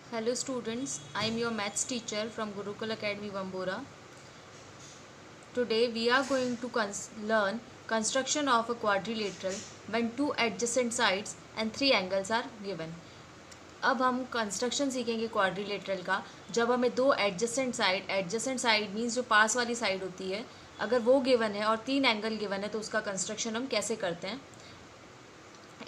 Hello students, I am your maths teacher from Gurukul Academy Bambora. Today we are going to learn construction of a quadrilateral when two adjacent sides and three angles are given. अब हम construction सीखेंगे quadrilateral का जब हमें दो adjacent side means जो पास वाली side होती है, अगर वो गिवन है और तीन एंगल गिवन है तो उसका कंस्ट्रक्शन हम कैसे करते हैं।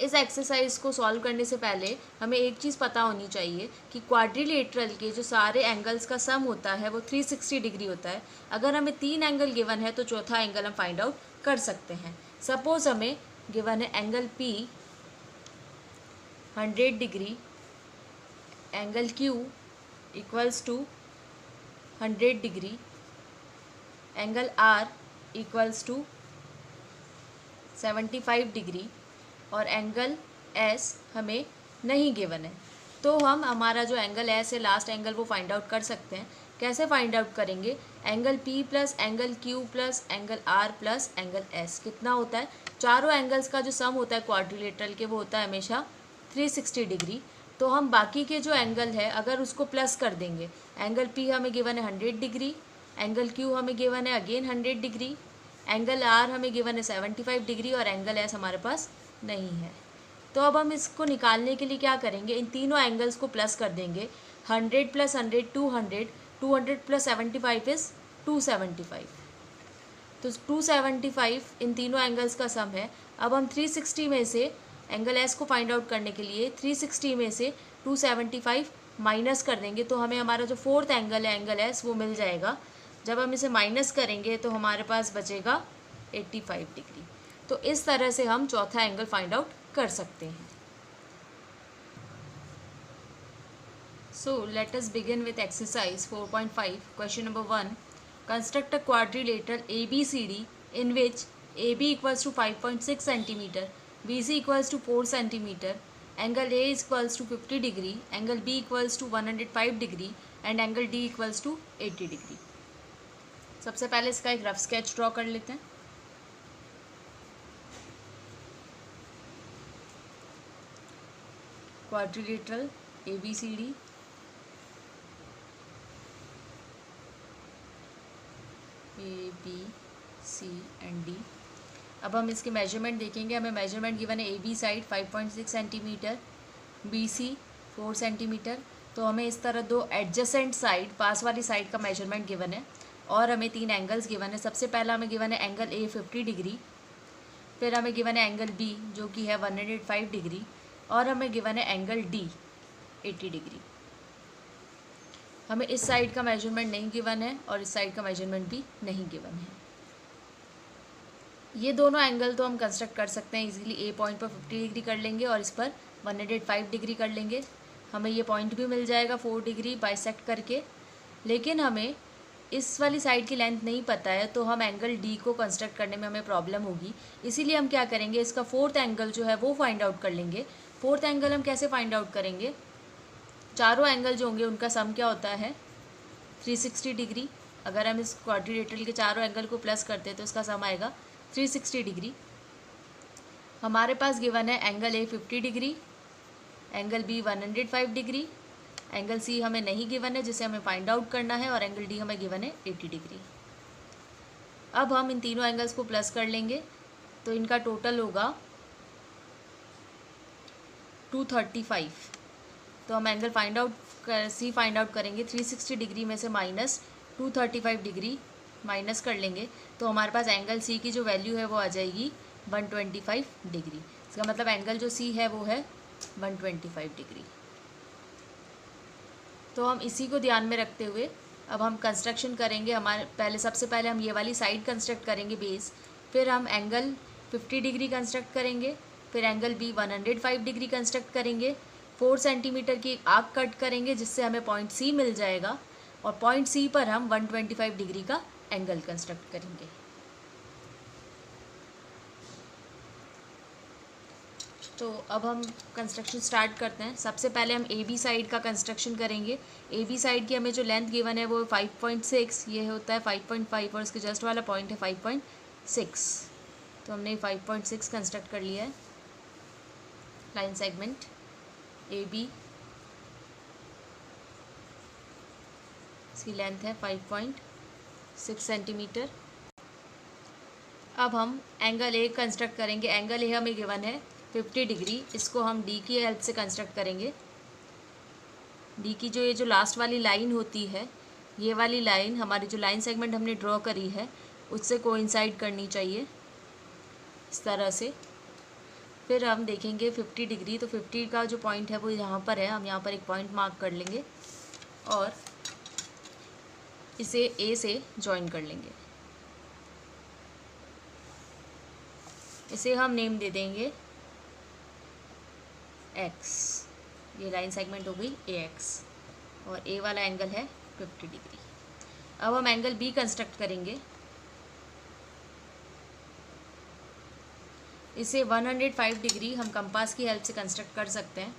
इस एक्सरसाइज को सॉल्व करने से पहले हमें एक चीज़ पता होनी चाहिए कि क्वाड्रिलेटरल के जो सारे एंगल्स का सम होता है वो 360 डिग्री होता है। अगर हमें तीन एंगल गिवन है तो चौथा एंगल हम फाइंड आउट कर सकते हैं। सपोज हमें गिवन है angle P 100 degree, angle Q equals to 100 degree, angle R equals to 75 degree और एंगल S हमें नहीं गिवन है, तो हम हमारा जो एंगल S है लास्ट एंगल वो फाइंड आउट कर सकते हैं। कैसे फाइंड आउट करेंगे? Angle P plus angle Q plus angle R plus angle S कितना होता है? चारों एंगल्स का जो सम होता है क्वाड्रिलेटरल के वो होता है हमेशा 360 डिग्री। तो हम बाकी के जो एंगल है अगर उसको प्लस कर देंगे, एंगल P हमें गिवन है 100 डिग्री, एंगल Q हमें गिवन है अगेन 100 डिग्री, एंगल R हमें गिवन है 75 डिग्री और एंगल S हमारे पास नहीं है। तो अब हम इसको निकालने के लिए क्या करेंगे, इन तीनों एंगल्स को प्लस कर देंगे। 100 प्लस 100 200, 200 प्लस 75 इज़ 275। तो 275 इन तीनों एंगल्स का सम है। अब हम 360 में से एंगल एस को फाइंड आउट करने के लिए 360 में से 275 माइनस कर देंगे तो हमें हमारा जो फोर्थ एंगल है एंगल एस वो मिल जाएगा। जब हम इसे माइनस करेंगे तो हमारे पास बचेगा 85 डिग्री। तो इस तरह से हम चौथा एंगल फाइंड आउट कर सकते हैं। So let us begin with exercise 4.5. Question number 1. Construct a quadrilateral ABCD in which AB equals to 5.6 cm, BC equals to 4 cm, angle A is equals to 50 degree, angle B equals to 105 degree and angle D equals to 80 degree. सबसे पहले इसका एक rough sketch draw कर लेते हैं। Quadrilateral ABCD A B C and D। अब हम इसके मेजरमेंट देखेंगे। हमें मेजरमेंट गिवन है AB side 5.6 centimetre, BC 4 centimetre. तो हमें इस तरह दो एडजेसेंट साइड पास वाली साइड का मेजरमेंट गिवन है और हमें तीन एंगल्स गिवन है। सबसे पहला हमें गिवन है एंगल A 50 डिग्री, फिर हमें गिवन है एंगल B जो कि है 105 डिग्री और हमें गिवन है एंगल D 80 डिग्री। हमें इस साइड का मेजरमेंट नहीं गिवन है और इस साइड का मेजरमेंट भी नहीं गिवन है। ये दोनों एंगल तो हम कंस्ट्रक्ट कर सकते हैं इजीली। ए पॉइंट पर 50 डिग्री कर लेंगे और इस पर 105 डिग्री कर लेंगे। हमें ये पॉइंट भी मिल जाएगा 4 डिग्री बाइसेक्ट करके। लेकिन हमें इस वाली साइड की लेंथ नहीं पता है तो हम एंगल डी को कंस्ट्रक्ट करने में हमें प्रॉब्लम होगी। इसीलिए हम क्या करेंगे, इसका फोर्थ एंगल जो है वो फाइंड आउट कर लेंगे। फोर्थ एंगल हम कैसे फाइंड आउट करेंगे? चारों एंगल जो होंगे उनका सम क्या होता है 360 डिग्री। अगर हम इस क्वाड्रिलेटरल के चारों एंगल को प्लस करते हैं तो इसका सम आएगा 360 डिग्री। हमारे पास गिवन है angle A 50 degree, angle B 105 degree, angle C हमें नहीं गिवन है जिसे हमें फाइंड आउट करना है और एंगल डी हमें गिवन है 80 डिग्री। अब हम इन तीनों एंगल्स को प्लस कर लेंगे तो इनका टोटल होगा 235। तो हम एंगल फाइंड आउट सी फाइंड आउट करेंगे। 360 डिग्री में से माइनस 235 डिग्री माइनस कर लेंगे तो हमारे पास एंगल सी की जो वैल्यू है वो आ जाएगी 125 डिग्री। इसका मतलब एंगल जो सी है वो है 125 डिग्री। तो हम इसी को ध्यान में रखते हुए अब हम कंस्ट्रक्शन करेंगे। हमारे सबसे पहले हम ये वाली साइड कंस्ट्रक्ट करेंगे बेस, फिर हम एंगल 50 डिग्री कंस्ट्रक्ट करेंगे, फिर एंगल बी 105 डिग्री कंस्ट्रक्ट करेंगे, 4 सेंटीमीटर की एक आर्क कट करेंगे जिससे हमें पॉइंट सी मिल जाएगा और पॉइंट सी पर हम 125 डिग्री का एंगल कंस्ट्रक्ट करेंगे। तो अब हम कंस्ट्रक्शन स्टार्ट करते हैं। सबसे पहले हम ए बी साइड का कंस्ट्रक्शन करेंगे। ए बी साइड की हमें जो लेंथ गिवन है वो 5.6, ये होता है 5.5 और इसके जस्ट वाला पॉइंट है 5.6। तो हमने 5.6 कंस्ट्रक्ट कर लिया है। लाइन सेगमेंट ए बी इसकी लेंथ है 5.6 सेंटीमीटर। अब हम एंगल ए कंस्ट्रक्ट करेंगे। एंगल ए हमें गिवन है 50 डिग्री। इसको हम डी की हेल्प से कंस्ट्रक्ट करेंगे। डी की ये जो लास्ट वाली लाइन होती है, ये वाली लाइन हमारी जो लाइन सेगमेंट हमने ड्रॉ करी है उससे कोइंसाइड करनी चाहिए इस तरह से। फिर हम देखेंगे 50 डिग्री, तो 50 का जो पॉइंट है वो यहाँ पर है। हम यहाँ पर एक पॉइंट मार्क कर लेंगे और इसे ए से जॉइन कर लेंगे। इसे हम नेम दे देंगे एक्स। ये लाइन सेगमेंट हो गई ए एक्स और ए वाला एंगल है 50 डिग्री। अब हम एंगल बी कंस्ट्रक्ट करेंगे। इसे 105 डिग्री हम कंपास की हेल्प से कंस्ट्रक्ट कर सकते हैं।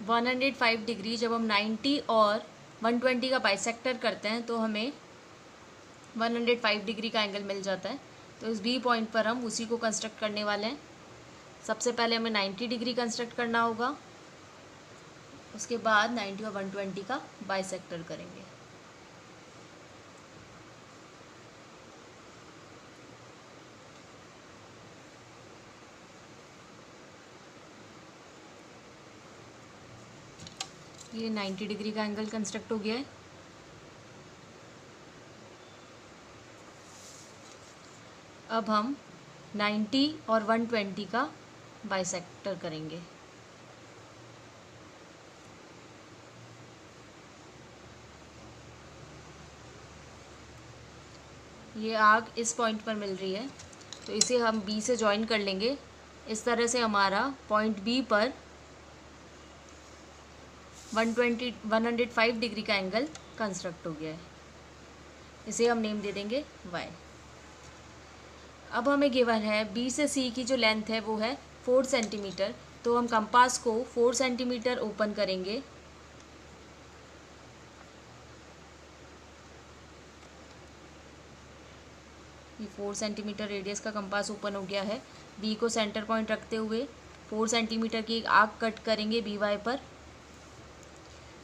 105 डिग्री जब हम 90 और 120 का बाइसेक्टर करते हैं तो हमें 105 डिग्री का एंगल मिल जाता है। तो इस बी पॉइंट पर हम उसी को कंस्ट्रक्ट करने वाले हैं। सबसे पहले हमें 90 डिग्री कंस्ट्रक्ट करना होगा, उसके बाद 90 और 120 का बाइसेक्टर करेंगे। ये 90 डिग्री का एंगल कंस्ट्रक्ट हो गया है। अब हम 90 और 120 का बाइसेक्टर करेंगे। ये आर्क इस पॉइंट पर मिल रही है तो इसे हम बी से जॉइन कर लेंगे। इस तरह से हमारा पॉइंट बी पर 105 डिग्री का एंगल कंस्ट्रक्ट हो गया है। इसे हम नेम दे देंगे वाई। अब हमें गिवन है बी से सी की जो लेंथ है वो है 4 सेंटीमीटर। तो हम कंपास को 4 सेंटीमीटर ओपन करेंगे। ये 4 सेंटीमीटर रेडियस का कंपास ओपन हो गया है। बी को सेंटर पॉइंट रखते हुए 4 सेंटीमीटर की एक आर्क कट करेंगे बी वाई पर।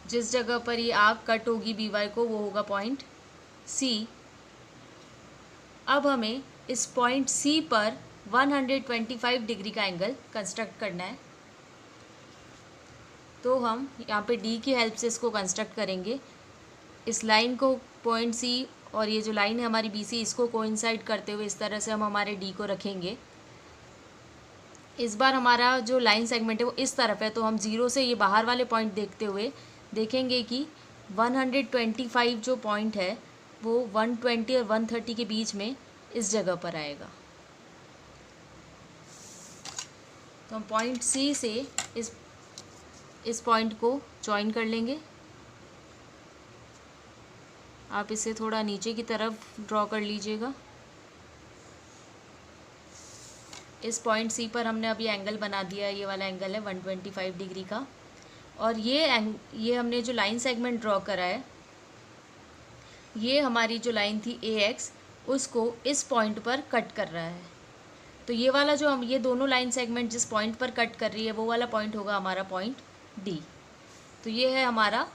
जिस जगह पर ये आर्क कट होगी बी वाई को वो होगा पॉइंट सी। अब हमें इस पॉइंट सी पर 125 डिग्री का एंगल कंस्ट्रक्ट करना है। तो हम यहाँ पे डी की हेल्प से इसको कंस्ट्रक्ट करेंगे। इस लाइन को पॉइंट सी और ये जो लाइन है हमारी बी सी, इसको कोइंसाइड करते हुए इस तरह से हम हमारे डी को रखेंगे। इस बार हमारा जो लाइन सेगमेंट है वो इस तरफ है, तो हम जीरो से ये बाहर वाले पॉइंट देखते हुए देखेंगे कि 125 जो पॉइंट है वो 120 और 130 के बीच में इस जगह पर आएगा। तो हम पॉइंट सी से इस पॉइंट को जॉइन कर लेंगे। आप इसे थोड़ा नीचे की तरफ ड्रॉ कर लीजिएगा। इस पॉइंट सी पर हमने अभी एंगल बना दिया है। ये वाला एंगल है 125 डिग्री का। और ये हमने जो लाइन सेगमेंट ड्रॉ करा है, ये हमारी जो लाइन थी ए एक्स, उसको इस पॉइंट पर कट कर रहा है। तो ये वाला जो हम ये दोनों लाइन सेगमेंट जिस पॉइंट पर कट कर रही है वो वाला पॉइंट होगा हमारा पॉइंट डी। तो ये है हमारा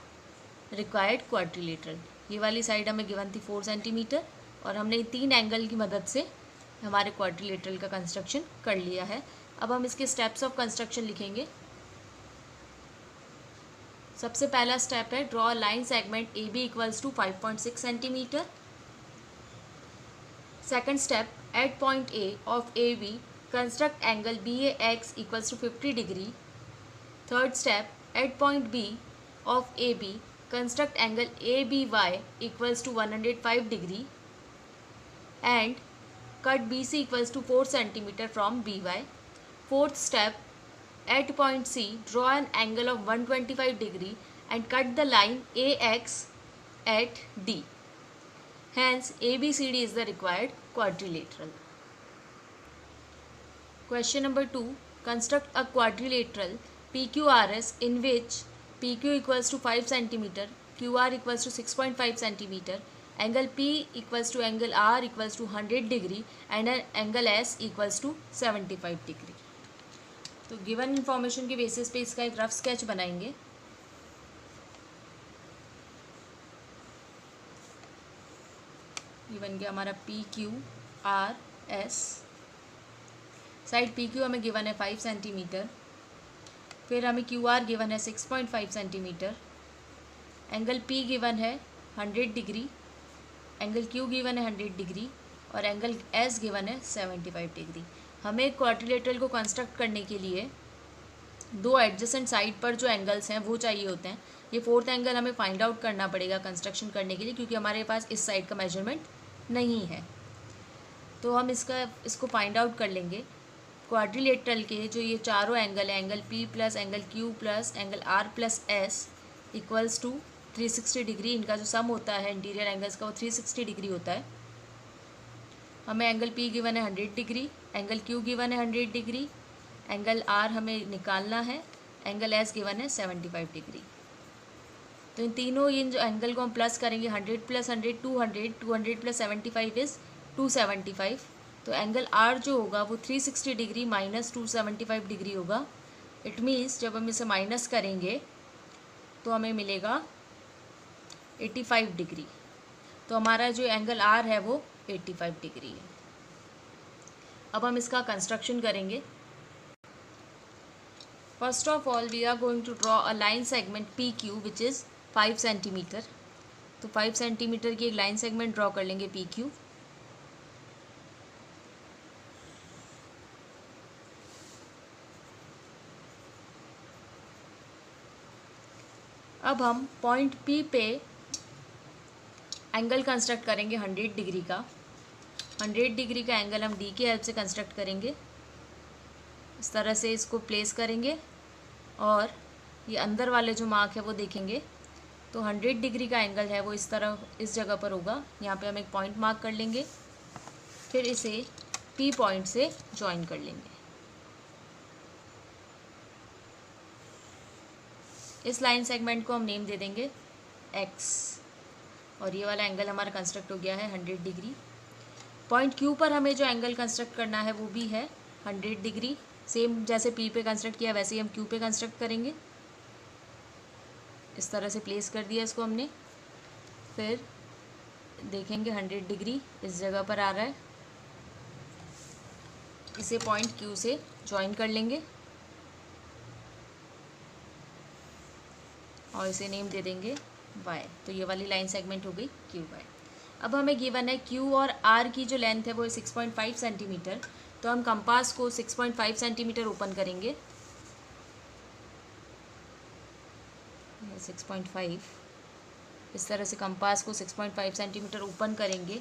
रिक्वायर्ड क्वाड्रिलेटरल। ये वाली साइड हमें गिवन थी 4 सेंटीमीटर और हमने 3 एंगल की मदद से हमारे क्वाड्रिलेटरल का कंस्ट्रक्शन कर लिया है। अब हम इसके स्टेप्स ऑफ कंस्ट्रक्शन लिखेंगे। सबसे पहला स्टेप है draw line segment A B equals to 5.6 centimetre. Second step at point A of A B construct angle B A X equals to 50 degree. Third step at point B of A B construct angle A B Y equals to 105 degree and cut BC equals to 4 centimeter from BY. Fourth step, at point C, draw an angle of 125 degree and cut the line AX at D. Hence, ABCD is the required quadrilateral. Question number 2. Construct a quadrilateral PQRS in which PQ equals to 5 centimeter, QR equals to 6.5 centimeter, angle P equals to angle R equals to 100 degree and an angle S equals to 75 degree. तो given information के basis पे इसका एक rough sketch बनाएंगे। ये बन गया हमारा PQRS। साइड PQ हमें गिवन है 5 सेंटीमीटर, फिर हमें QR गिवन है 6.5 सेंटीमीटर, एंगल P गिवन है 100 डिग्री, एंगल Q गिवन है 100 डिग्री और एंगल S गिवन है 75 डिग्री। हमें क्वाड्रिलेटरल को कंस्ट्रक्ट करने के लिए दो एडजेसेंट साइड पर जो एंगल्स हैं वो चाहिए होते हैं। ये फोर्थ एंगल हमें फाइंड आउट करना पड़ेगा कंस्ट्रक्शन करने के लिए, क्योंकि हमारे पास इस साइड का मेजरमेंट नहीं है। तो हम इसको फाइंड आउट कर लेंगे। क्वाड्रिलेटरल के जो ये चारों एंगल है, angle P plus angle Q plus angle R plus S equals to 360 degree, इनका जो सम होता है इंटीरियर एंगल्स का वो 360 डिग्री होता है। हमें एंगल P गिवन है 100 डिग्री, एंगल Q गिवन है 100 डिग्री, एंगल R हमें निकालना है, एंगल S गिवन है 75 डिग्री। तो इन जो एंगल को हम प्लस करेंगे, 100 प्लस 100 200, 200 प्लस 75 इज़ 275। तो एंगल R जो होगा वो 360 डिग्री माइनस 275 डिग्री होगा। इट मीन्स जब हम इसे माइनस करेंगे तो हमें मिलेगा 85 डिग्री। तो हमारा जो एंगल R है वो 85 डिग्री है। अब हम इसका कंस्ट्रक्शन करेंगे। First of all we are going to draw a line segment PQ which is 5 centimetre. तो 5 सेंटीमीटर की एक लाइन सेगमेंट ड्रॉ कर लेंगे PQ। अब हम पॉइंट P पे एंगल कंस्ट्रक्ट करेंगे 100 डिग्री का। 100 डिग्री का एंगल हम D की हेल्प से कंस्ट्रक्ट करेंगे। इस तरह से इसको प्लेस करेंगे और ये अंदर वाले जो मार्क है वो देखेंगे। तो 100 डिग्री का एंगल है वो इस तरह इस जगह पर होगा। यहाँ पे हम एक पॉइंट मार्क कर लेंगे, फिर इसे P पॉइंट से ज्वाइन कर लेंगे। इस लाइन सेगमेंट को हम नेम दे देंगे X और ये वाला एंगल हमारा कंस्ट्रक्ट हो गया है 100 डिग्री। पॉइंट Q पर हमें जो एंगल कंस्ट्रक्ट करना है वो भी है 100 डिग्री। सेम जैसे P पे कंस्ट्रक्ट किया वैसे ही हम Q पे कंस्ट्रक्ट करेंगे। इस तरह से प्लेस कर दिया इसको हमने। फिर देखेंगे 100 डिग्री इस जगह पर आ रहा है, इसे पॉइंट Q से ज्वाइन कर लेंगे और इसे नेम दे देंगे Y। तो ये वाली लाइन सेगमेंट हो गई QY। अब हमें गिवन है Q और R की जो लेंथ है वो 6.5 सेंटीमीटर। तो हम कंपास को 6.5 सेंटीमीटर ओपन करेंगे। 6.5 इस तरह से कंपास को 6.5 सेंटीमीटर ओपन करेंगे।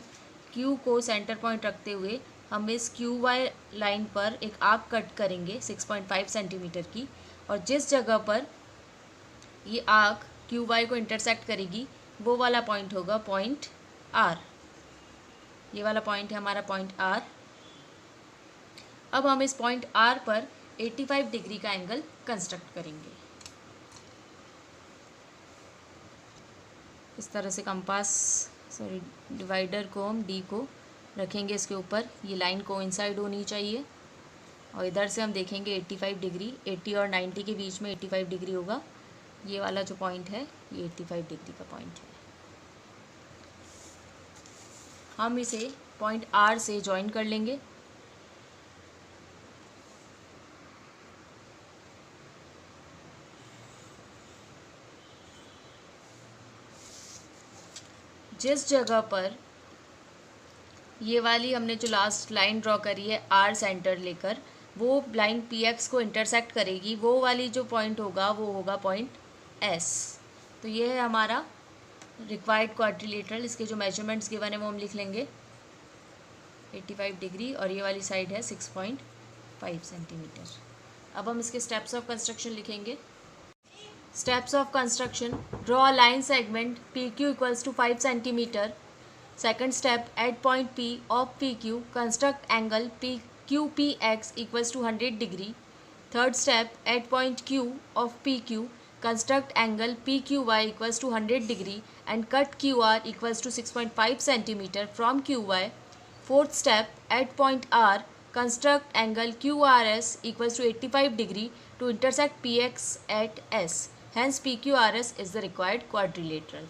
Q को सेंटर पॉइंट रखते हुए हम इस QY लाइन पर एक आर्क कट करेंगे 6.5 सेंटीमीटर की, और जिस जगह पर ये आर्क QY को इंटरसेक्ट करेगी वो वाला पॉइंट होगा पॉइंट R। ये वाला पॉइंट है हमारा पॉइंट R। अब हम इस पॉइंट R पर 85 डिग्री का एंगल कंस्ट्रक्ट करेंगे। इस तरह से डिवाइडर को हम D को रखेंगे इसके ऊपर। ये लाइन कोइंसाइड होनी चाहिए और इधर से हम देखेंगे 85 डिग्री, 80 और 90 के बीच में 85 डिग्री होगा। ये वाला जो पॉइंट है ये 85 डिग्री का पॉइंट है। हम इसे पॉइंट R से ज्वाइन कर लेंगे। जिस जगह पर ये वाली हमने जो लास्ट लाइन ड्रॉ करी है R सेंटर लेकर, वो लाइन PX को इंटरसेक्ट करेगी, वो वाली जो पॉइंट होगा वो होगा पॉइंट S। तो ये है हमारा रिक्वायर्ड क्वाड्रिलेटरल। इसके जो मेजरमेंट्स गिवन है वो हम लिख लेंगे 85 डिग्री और ये वाली साइड है 6.5 सेंटीमीटर। अब हम इसके स्टेप्स ऑफ कंस्ट्रक्शन लिखेंगे। Steps of construction: draw a line segment PQ equals to 5 centimetre. Second step, at point P of PQ construct angle QPX equals to 100 degree. Third step, at point Q of PQ, construct angle PQY equals to 100 degree and cut QR equals to 6.5 centimeter from QY. Fourth step, at point R, construct angle QRS equals to 85 degree to intersect PX at S. Hence PQRS is the required quadrilateral.